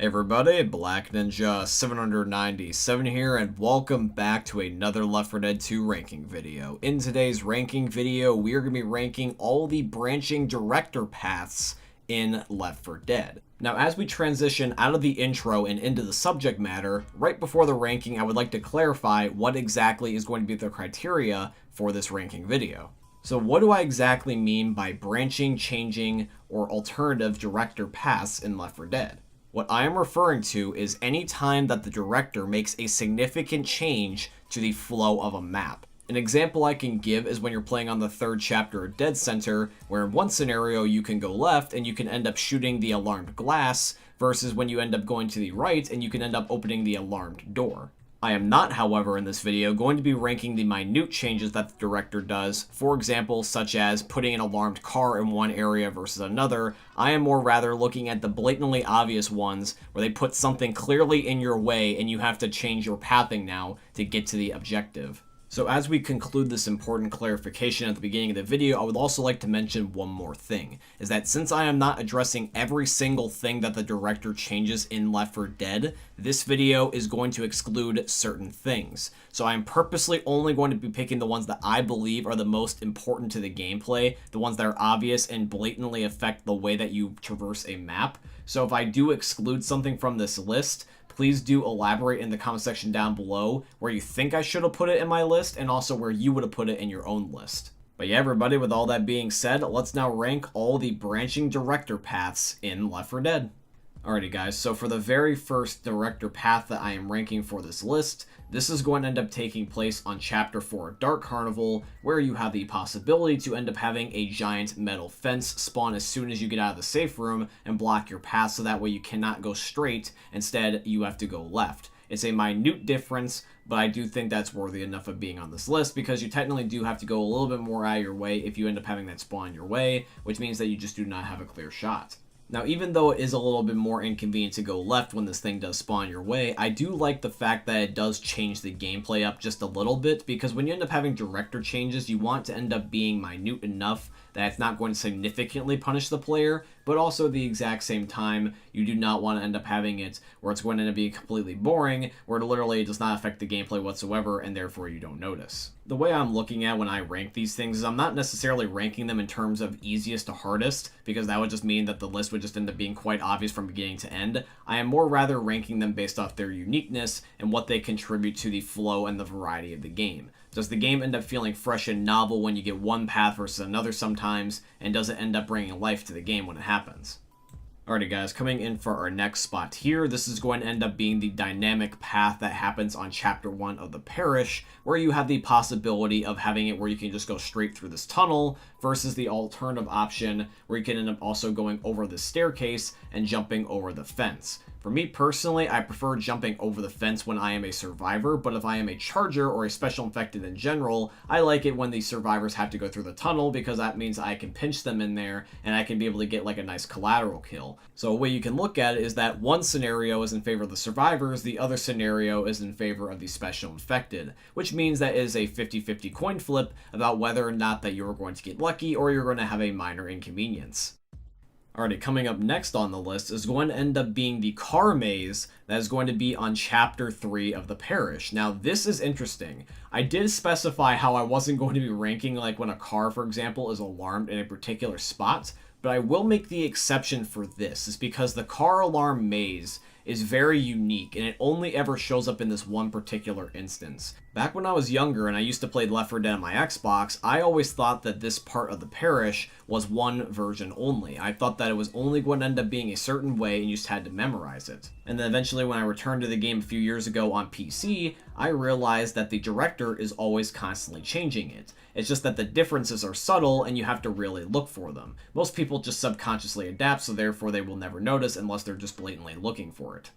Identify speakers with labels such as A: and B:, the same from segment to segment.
A: Hey everybody, Black Ninja 797 here, and welcome back to another Left 4 Dead 2 ranking video. In today's ranking video, we are going to be ranking all the branching director paths in Left 4 Dead. Now, as we transition out of the intro and into the subject matter, right before the ranking, I would like to clarify what exactly is going to be the criteria for this ranking video. So what do I exactly mean by branching, changing, or alternative director paths in Left 4 Dead? What I am referring to is any time that the director makes a significant change to the flow of a map. An example I can give is when you're playing on the third chapter of Dead Center, where in one scenario you can go left and you can end up shooting the alarmed glass, versus when you end up going to the right and you can end up opening the alarmed door. I am not, however, in this video going to be ranking the minute changes that the director does, for example, such as putting an alarmed car in one area versus another. I am more rather looking at the blatantly obvious ones where they put something clearly in your way and you have to change your pathing now to get to the objective. So as we conclude this important clarification at the beginning of the video, I would also like to mention one more thing, is that since I am not addressing every single thing that the director changes in Left 4 Dead, this video is going to exclude certain things. So I am purposely only going to be picking the ones that I believe are the most important to the gameplay, the ones that are obvious and blatantly affect the way that you traverse a map. So if I do exclude something from this list, please do elaborate in the comment section down below where you think I should have put it in my list and also where you would have put it in your own list. But yeah, everybody, with all that being said, let's now rank all the branching director paths in Left 4 Dead. Alrighty guys, so for the very first director path that I am ranking for this list, this is going to end up taking place on Chapter 4 Dark Carnival, where you have the possibility to end up having a giant metal fence spawn as soon as you get out of the safe room and block your path, so that way you cannot go straight, instead you have to go left. It's a minute difference, but I do think that's worthy enough of being on this list because you technically do have to go a little bit more out of your way if you end up having that spawn your way, which means that you just do not have a clear shot. Now, even though it is a little bit more inconvenient to go left when this thing does spawn your way, I do like the fact that it does change the gameplay up just a little bit, because when you end up having director changes, you want to end up being minute enough that it's not going to significantly punish the player, but also at the exact same time, you do not want to end up having it where it's going to end up being completely boring, where it literally does not affect the gameplay whatsoever, and therefore you don't notice. The way I'm looking at when I rank these things is I'm not necessarily ranking them in terms of easiest to hardest, because that would just mean that the list would just end up being quite obvious from beginning to end. I am more rather ranking them based off their uniqueness and what they contribute to the flow and the variety of the game. Does the game end up feeling fresh and novel when you get one path versus another sometimes, and does it end up bringing life to the game when it happens? Alrighty guys, coming in for our next spot here, this is going to end up being the dynamic path that happens on Chapter 1 of the Parish, where you have the possibility of having it where you can just go straight through this tunnel, versus the alternative option where you can end up also going over the staircase and jumping over the fence. For me personally, I prefer jumping over the fence when I am a survivor, but if I am a charger or a special infected in general, I like it when the survivors have to go through the tunnel, because that means I can pinch them in there and I can be able to get like a nice collateral kill. So a way you can look at it is that one scenario is in favor of the survivors, the other scenario is in favor of the special infected, which means that it is a 50-50 coin flip about whether or not that you're going to get lucky or you're going to have a minor inconvenience. Alrighty, coming up next on the list is going to end up being the car maze that is going to be on Chapter 3 of the Parish. Now, this is interesting. I did specify how I wasn't going to be ranking like when a car, for example, is alarmed in a particular spot, but I will make the exception for this, is because the car alarm maze is very unique, and it only ever shows up in this one particular instance. Back when I was younger and I used to play Left 4 Dead on my Xbox, I always thought that this part of the Parish was one version only. I thought that it was only going to end up being a certain way and you just had to memorize it. And then eventually when I returned to the game a few years ago on PC, I realized that the director is always constantly changing it. It's just that the differences are subtle and you have to really look for them. Most people just subconsciously adapt, so therefore they will never notice unless they're just blatantly looking for it.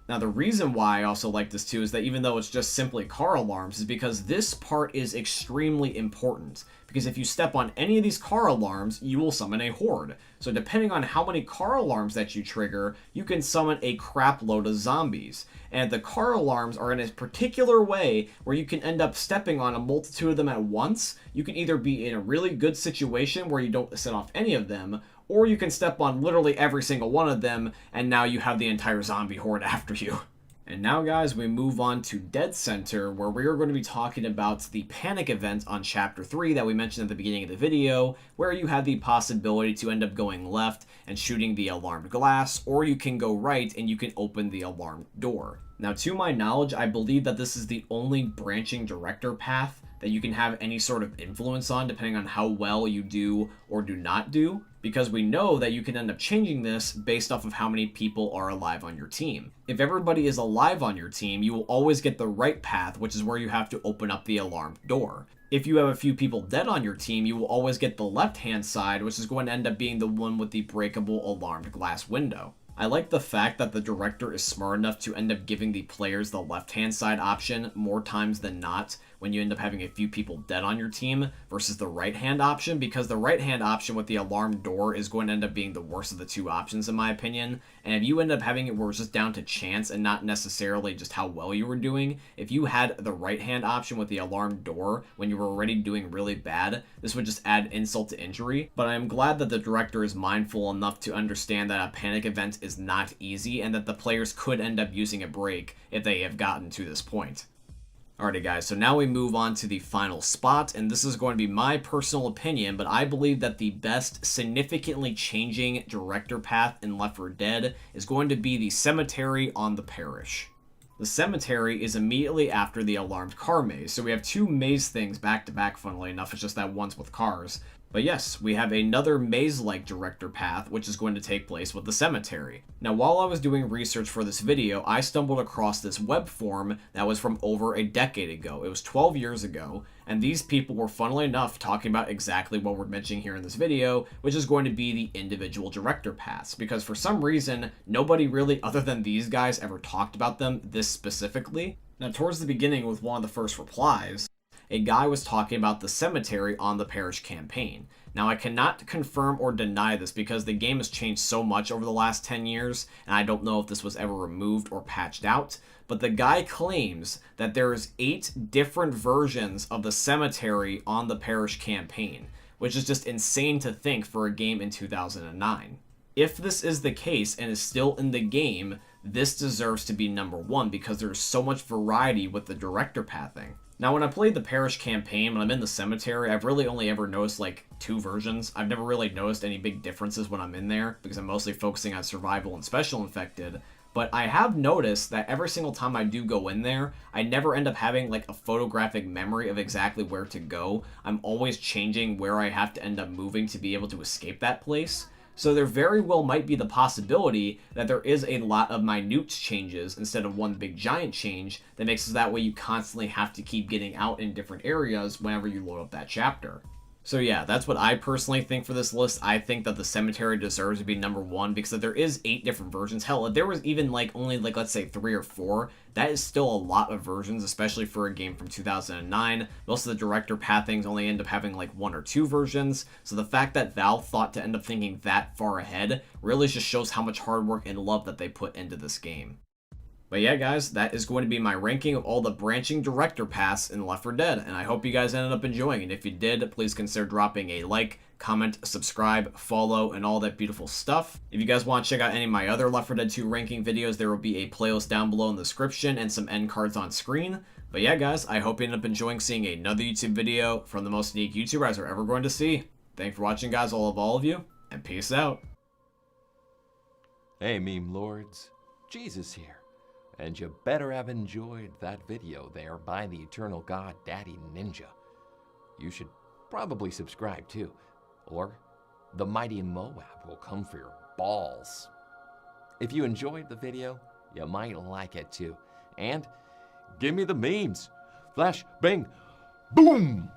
A: Now, the reason why I also like this too is that even though it's just simply car alarms, is because this part is extremely important. Because if you step on any of these car alarms, you will summon a horde. So depending on how many car alarms that you trigger, you can summon a crap load of zombies. And the car alarms are in a particular way where you can end up stepping on a multitude of them at once. You can either be in a really good situation where you don't set off any of them, or you can step on literally every single one of them, and now you have the entire zombie horde after you. And now, guys, we move on to Dead Center, where we are going to be talking about the panic event on Chapter 3 that we mentioned at the beginning of the video, where you have the possibility to end up going left and shooting the alarmed glass, or you can go right and you can open the alarmed door. Now, to my knowledge, I believe that this is the only branching director path that you can have any sort of influence on, depending on how well you do or do not do, because we know that you can end up changing this based off of how many people are alive on your team. If everybody is alive on your team, you will always get the right path, which is where you have to open up the alarmed door. If you have a few people dead on your team, you will always get the left-hand side, which is going to end up being the one with the breakable alarmed glass window. I like the fact that the director is smart enough to end up giving the players the left-hand side option more times than not when you end up having a few people dead on your team versus the right-hand option, because the right-hand option with the alarmed door is going to end up being the worst of the two options in my opinion. And if you end up having it where it's just down to chance and not necessarily just how well you were doing, if you had the right-hand option with the alarmed door when you were already doing really bad, this would just add insult to injury. But I am glad that the director is mindful enough to understand that a panic event is not easy and that the players could end up using a break if they have gotten to this point. Alrighty guys, so now we move on to the final spot, and this is going to be my personal opinion, but I believe that the best significantly changing director path in Left 4 Dead is going to be the cemetery on the Parish. The cemetery is immediately after the alarmed car maze, so we have two maze things back to back, funnily enough. It's just that one's with cars. But yes, we have another maze-like director path, which is going to take place with the cemetery. Now, while I was doing research for this video, I stumbled across this web form that was from over a decade ago. It was 12 years ago, and these people were, funnily enough, talking about exactly what we're mentioning here in this video, which is going to be the individual director paths, because for some reason, nobody really, other than these guys, ever talked about them this specifically. Now, towards the beginning, with one of the first replies, a guy was talking about the cemetery on the Parish campaign. Now, I cannot confirm or deny this because the game has changed so much over the last 10 years, and I don't know if this was ever removed or patched out, but the guy claims that there's 8 different versions of the cemetery on the Parish campaign, which is just insane to think for a game in 2009. If this is the case and is still in the game, this deserves to be number 1 because there's so much variety with the director pathing. Now, when I played the Parish campaign, when I'm in the cemetery, I've really only ever noticed like 2 versions. I've never really noticed any big differences when I'm in there because I'm mostly focusing on survival and special infected. But I have noticed that every single time I do go in there, I never end up having like a photographic memory of exactly where to go. I'm always changing where I have to end up moving to be able to escape that place. So there very well might be the possibility that there is a lot of minute changes instead of one big giant change that makes it that way you constantly have to keep getting out in different areas whenever you load up that chapter. So yeah, that's what I personally think for this list. I think that the cemetery deserves to be number 1 because there is 8 different versions. Hell, if there was even like only like let's say 3 or 4, that is still a lot of versions, especially for a game from 2009. Most of the director pathings only end up having like 1 or 2 versions. So the fact that Valve thought to end up thinking that far ahead really just shows how much hard work and love that they put into this game. But yeah, guys, that is going to be my ranking of all the branching director paths in Left 4 Dead, and I hope you guys ended up enjoying it. If you did, please consider dropping a like, comment, subscribe, follow, and all that beautiful stuff. If you guys want to check out any of my other Left 4 Dead 2 ranking videos, there will be a playlist down below in the description and some end cards on screen. But yeah, guys, I hope you end up enjoying seeing another YouTube video from the most unique YouTubers we're ever going to see. Thanks for watching, guys, all of you, and peace out.
B: Hey, meme lords, Jesus here. And you better have enjoyed that video there by the Eternal God Daddy Ninja. You should probably subscribe too, or the mighty Moab will come for your balls. If you enjoyed the video, you might like it too. And give me the memes. Flash, bang, boom!